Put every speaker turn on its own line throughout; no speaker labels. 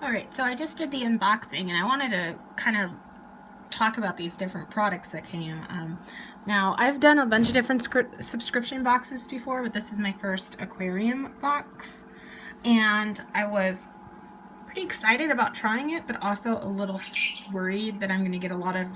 Alright, so I just did the unboxing and I wanted to kind of talk about these different products that came. Now, I've done a bunch of different subscription boxes before, but this is my first aquarium box. And I was pretty excited about trying it, but also a little worried that I'm going to get a lot of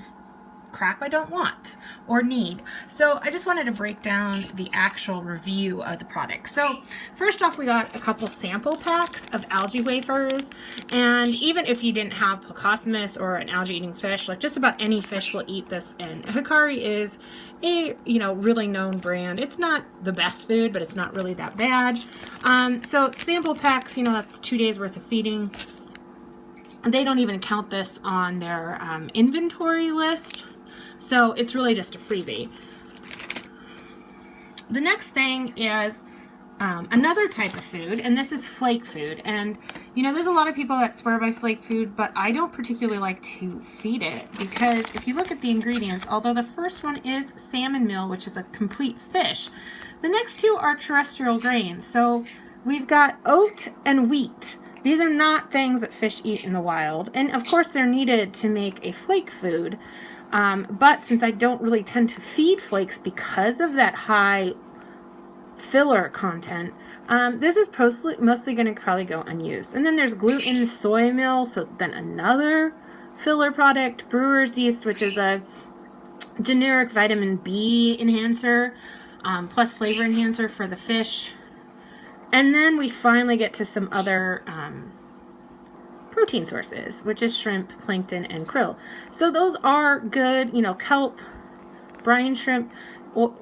crap I don't want or need. So I just wanted to break down the actual review of the product. So first off, we got a couple sample packs of algae wafers, and even if you didn't have Plecostomus or an algae eating fish, like just about any fish will eat this. And Hikari is a really known brand. It's not the best food, but it's not really that bad. So sample packs, that's 2 days worth of feeding. They don't even count this on their inventory list. So it's really just a freebie. The next thing is another type of food, and this is flake food. And there's a lot of people that swear by flake food, but I don't particularly like to feed it because if you look at the ingredients, although the first one is salmon meal, which is a complete fish, the next two are terrestrial grains. So we've got oat and wheat. These are not things that fish eat in the wild, and of course they're needed to make a flake food. But since I don't really tend to feed flakes because of that high filler content, this is mostly going to probably go unused. And then there's gluten, soy meal, so then another filler product, brewer's yeast, which is a generic vitamin B enhancer, plus flavor enhancer for the fish. And then we finally get to some other protein sources, which is shrimp, plankton, and krill. So those are good, kelp, brine shrimp,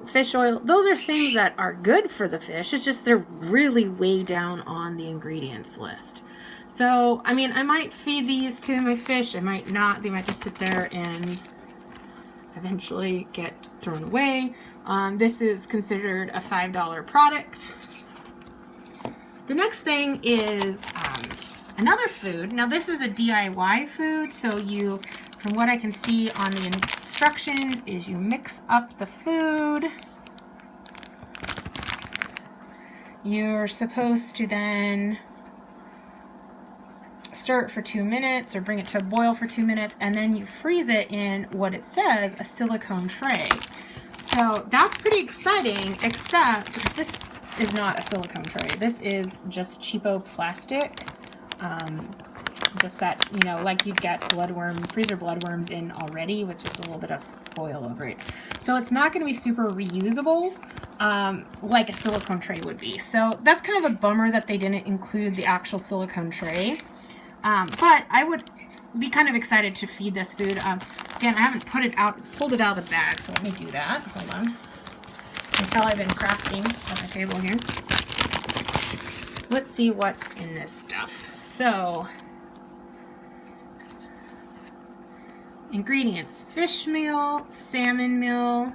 fish oil. Those are things that are good for the fish. It's just they're really way down on the ingredients list. So, I might feed these to my fish. I might not. They might just sit there and eventually get thrown away. This is considered a $5 product. The next thing is another food. Now this is a DIY food, so from what I can see on the instructions, is you mix up the food. You're supposed to then stir it for 2 minutes or bring it to a boil for 2 minutes, and then you freeze it in what it says, a silicone tray. So that's pretty exciting, except this is not a silicone tray. This is just cheapo plastic. Just that, like you'd get freezer bloodworms in already, with just a little bit of foil over it. So it's not going to be super reusable like a silicone tray would be. So that's kind of a bummer that they didn't include the actual silicone tray. But I would be kind of excited to feed this food. Again, I haven't pulled it out of the bag, so let me do that. Hold on. Until I've been crafting on the table here. Let's see what's in this stuff. So, ingredients: fish meal, salmon meal,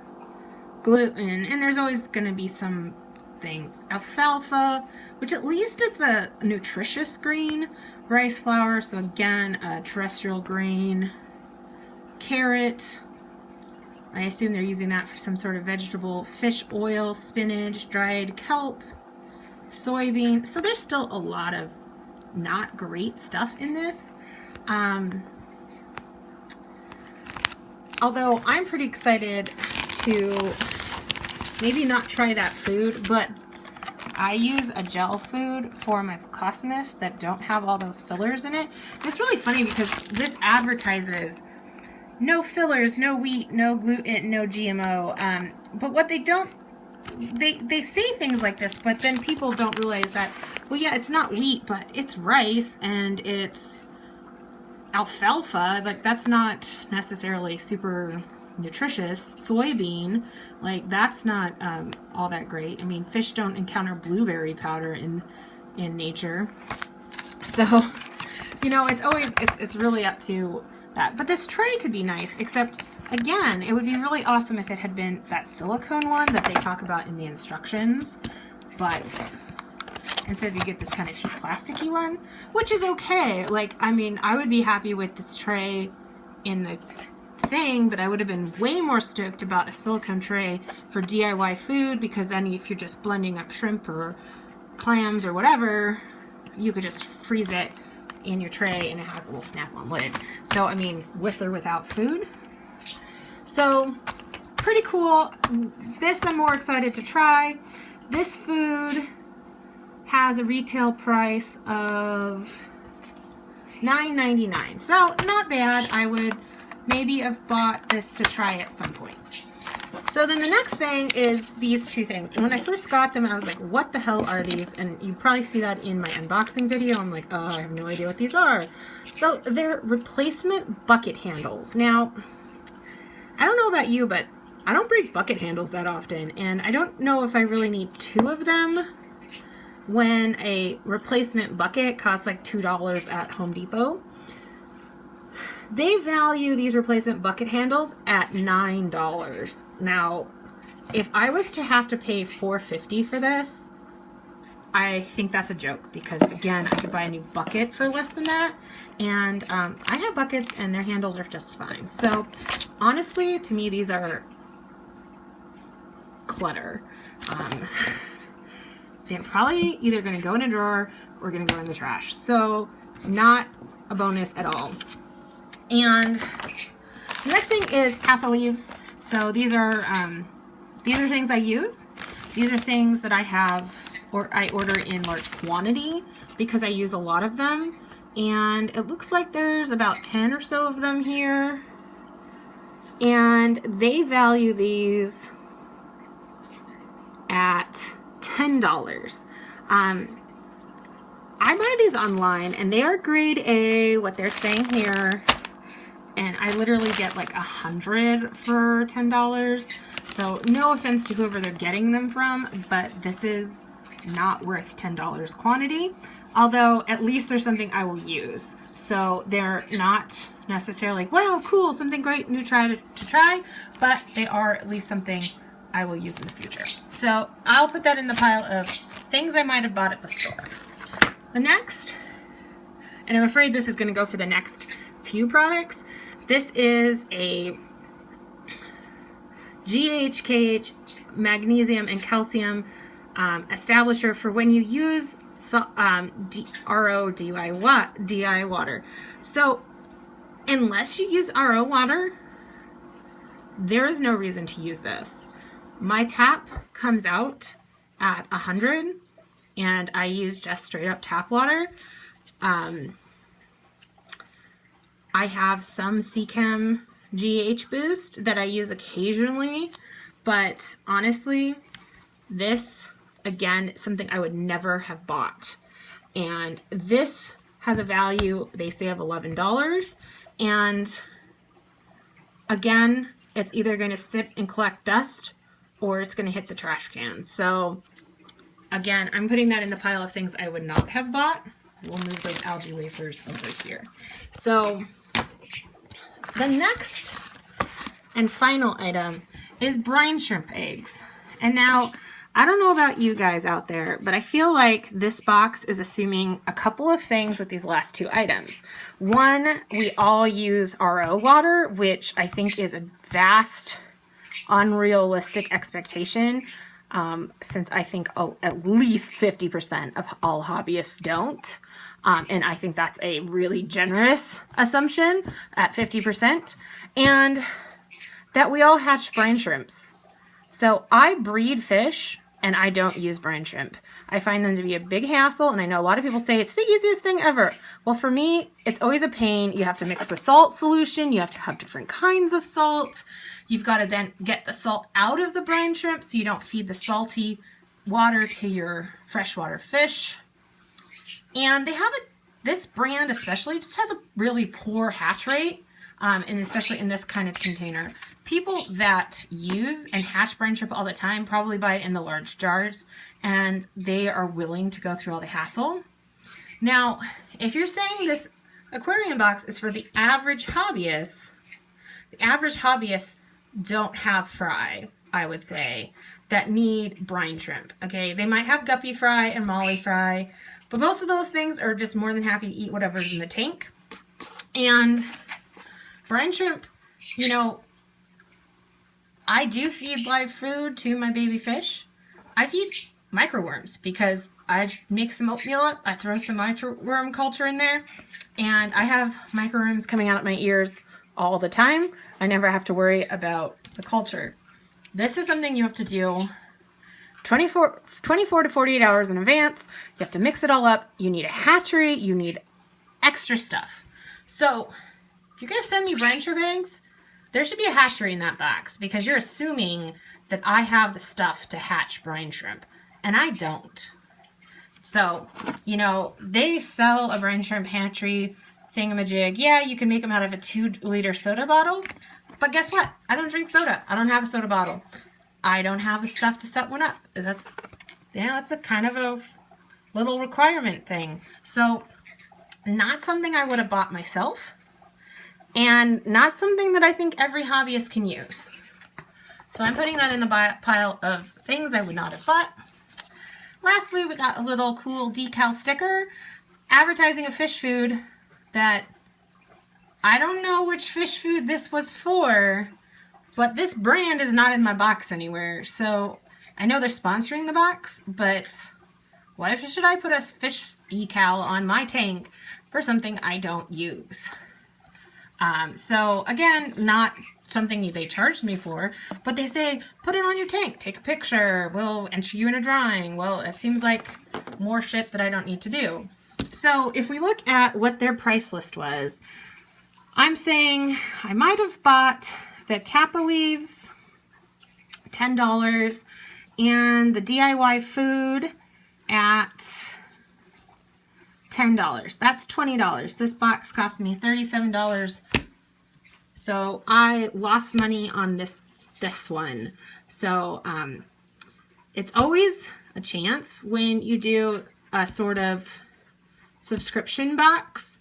gluten, and there's always going to be some things. Alfalfa, which at least it's a nutritious grain. Rice flour, so again, a terrestrial grain. Carrot, I assume they're using that for some sort of vegetable. Fish oil, spinach, dried kelp, soybean. So there's still a lot of not great stuff in this. Although I'm pretty excited to maybe not try that food, but I use a gel food for my Plecostomus that don't have all those fillers in it. And it's really funny because this advertises no fillers, no wheat, no gluten, no GMO. But what they don't, they say things like this, but then people don't realize that, well, yeah, it's not wheat, but it's rice and it's alfalfa. Like, that's not necessarily super nutritious. Soybean, like, that's not all that great. Fish don't encounter blueberry powder in nature. So, it's really up to that. But this tray could be nice, except, again, it would be really awesome if it had been that silicone one that they talk about in the instructions. But instead you get this kind of cheap plasticky one, which is okay. I would be happy with this tray in the thing, but I would have been way more stoked about a silicone tray for DIY food, because then if you're just blending up shrimp or clams or whatever, you could just freeze it in your tray, and it has a little snap-on lid. So, I mean, with or without food. So, pretty cool. This I'm more excited to try. This food has a retail price of $9.99. So, not bad. I would maybe have bought this to try at some point. So then the next thing is these two things. And when I first got them, I was like, what the hell are these? And you probably see that in my unboxing video. I'm like, oh, I have no idea what these are. So they're replacement bucket handles. Now, I don't know about you, but I don't break bucket handles that often. And I don't know if I really need two of them when a replacement bucket costs like $2 at Home Depot. They value these replacement bucket handles at $9. Now, if I was to have to pay $4.50 for this, I think that's a joke, because again, I could buy a new bucket for less than that, and I have buckets and their handles are just fine. So honestly, to me, these are clutter. They're probably either going to go in a drawer or going to go in the trash. So not a bonus at all. And the next thing is apple leaves. So these are things I use. These are things that I have, or I order in large quantity because I use a lot of them. And it looks like there's about 10 or so of them here. And they value these at $10. I buy these online and they are grade A, what they're saying here. And I literally get like 100 for $10. So no offense to whoever they're getting them from, but this is not worth $10 quantity. Although at least there's something I will use. So they're not necessarily, well, cool, something great new to try, but they are at least something I will use in the future. So I'll put that in the pile of things I might have bought at the store. The next, and I'm afraid this is going to go for the next few products. This is a GHKH magnesium and calcium establisher for when you use RO DI water. So unless you use RO water, there is no reason to use this. My tap comes out at 100 and I use just straight up tap water. I have some Seachem GH Boost that I use occasionally, but honestly, this, again, is something I would never have bought. And this has a value, they say, of $11. And again, it's either going to sit and collect dust or it's going to hit the trash can. So again, I'm putting that in the pile of things I would not have bought. We'll move those algae wafers over here. So the next and final item is brine shrimp eggs. And now, I don't know about you guys out there, but I feel like this box is assuming a couple of things with these last two items. One, we all use RO water, which I think is a vast, unrealistic expectation, since I think at least 50% of all hobbyists don't. And I think that's a really generous assumption at 50%. And that we all hatch brine shrimps. So I breed fish and I don't use brine shrimp. I find them to be a big hassle, and I know a lot of people say it's the easiest thing ever. Well, for me, it's always a pain. You have to mix the salt solution. You have to have different kinds of salt. You've got to then get the salt out of the brine shrimp so you don't feed the salty water to your freshwater fish. And they have this brand especially just has a really poor hatch rate, and especially in this kind of container. People that use and hatch brine shrimp all the time probably buy it in the large jars, and they are willing to go through all the hassle. Now, if you're saying this aquarium box is for the average hobbyist don't have fry, I would say, that need brine shrimp. Okay, they might have guppy fry and molly fry, but most of those things are just more than happy to eat whatever's in the tank. And brine shrimp, you know, I do feed live food to my baby fish. I feed microworms, because I make some oatmeal up, I throw some microworm culture in there, and I have microworms coming out of my ears all the time. I never have to worry about the culture. This is something you have to do 24 to 48 hours in advance. You have to mix it all up. You need a hatchery. You need extra stuff. So if you're going to send me brine shrimp eggs, there should be a hatchery in that box, because you're assuming that I have the stuff to hatch brine shrimp, and I don't. So, you know, they sell a brine shrimp hatchery thingamajig. Yeah, you can make them out of a 2-liter soda bottle, but guess what? I don't drink soda. I don't have a soda bottle. I don't have the stuff to set one up. That's a kind of a little requirement thing. So, not something I would have bought myself, and not something that I think every hobbyist can use. So I'm putting that in the pile of things I would not have bought. Lastly, we got a little cool decal sticker advertising a fish food that I don't know which fish food this was for, but this brand is not in my box anywhere. So I know they're sponsoring the box, but why should I put a fish decal on my tank for something I don't use? So again, not something they charged me for, but they say, put it on your tank, take a picture, we'll enter you in a drawing. Well, it seems like more shit that I don't need to do. So if we look at what their price list was, I'm saying I might have bought the Kappa leaves, $10, and the DIY food at $10. That's $20. This box cost me $37. So I lost money on this one. So it's always a chance when you do a sort of subscription box.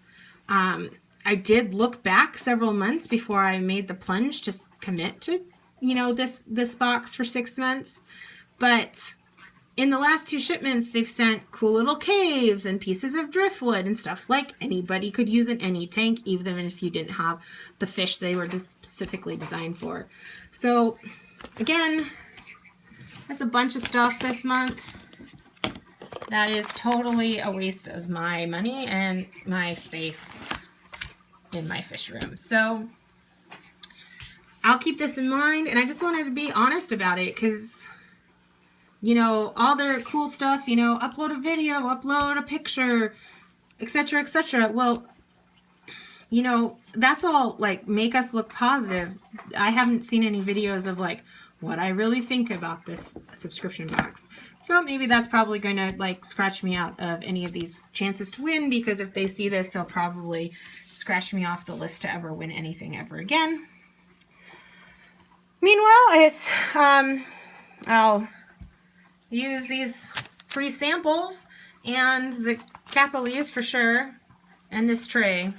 I did look back several months before I made the plunge to commit to, you know, this box for 6 months. But in the last 2 shipments, they've sent cool little caves and pieces of driftwood and stuff like anybody could use in any tank, even if you didn't have the fish they were specifically designed for. So, again, that's a bunch of stuff this month. That is totally a waste of my money and my space in my fish room. So, I'll keep this in mind, and I just wanted to be honest about it, because, you know, all their cool stuff, you know, upload a video, upload a picture, etc., etc. Well, you know, that's all, like, make us look positive. I haven't seen any videos of, like, what I really think about this subscription box. So maybe that's probably going to, like, scratch me out of any of these chances to win, because if they see this, they'll probably scratch me off the list to ever win anything ever again. Meanwhile, it's, I'll use these free samples and the Kappa leaves for sure, and this tray.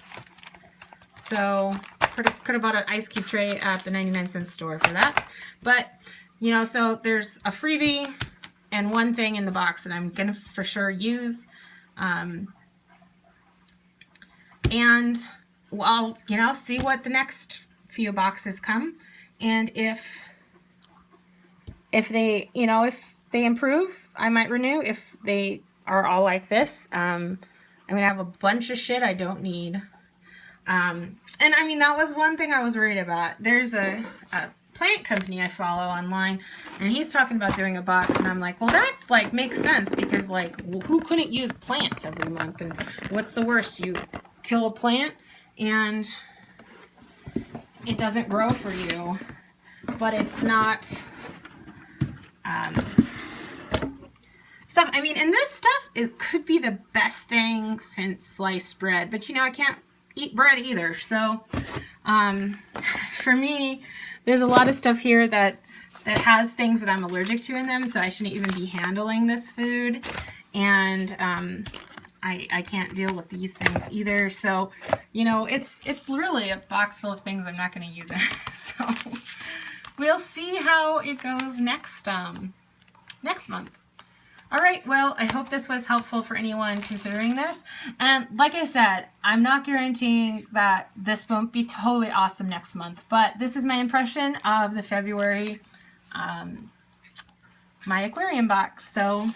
So could have bought an ice cube tray at the 99-cent store for that. But, you know, so there's a freebie and one thing in the box that I'm gonna for sure use. And I'll, you know, see what the next few boxes come, and if they, you know, if they improve, I might renew. If they are all like this, I'm gonna have a bunch of shit I don't need. And I mean, that was one thing I was worried about. There's a plant company I follow online, and he's talking about doing a box, and I'm like, well, that's like makes sense, because like, who couldn't use plants every month? And what's the worst? You kill a plant and it doesn't grow for you, but it's not stuff. I mean, and this stuff could be the best thing since sliced bread, but you know, I can't eat bread either. So for me, there's a lot of stuff here that has things that I'm allergic to in them, so I shouldn't even be handling this food. And I can't deal with these things either. So, you know, it's really a box full of things I'm not going to use. So we'll see how it goes next month. All right, well, I hope this was helpful for anyone considering this. And like I said, I'm not guaranteeing that this won't be totally awesome next month, but this is my impression of the February my aquarium box. So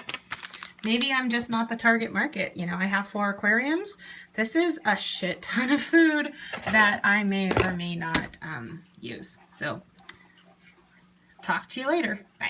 maybe I'm just not the target market. You know, I have 4 aquariums. This is a shit ton of food that I may or may not use. So talk to you later. Bye.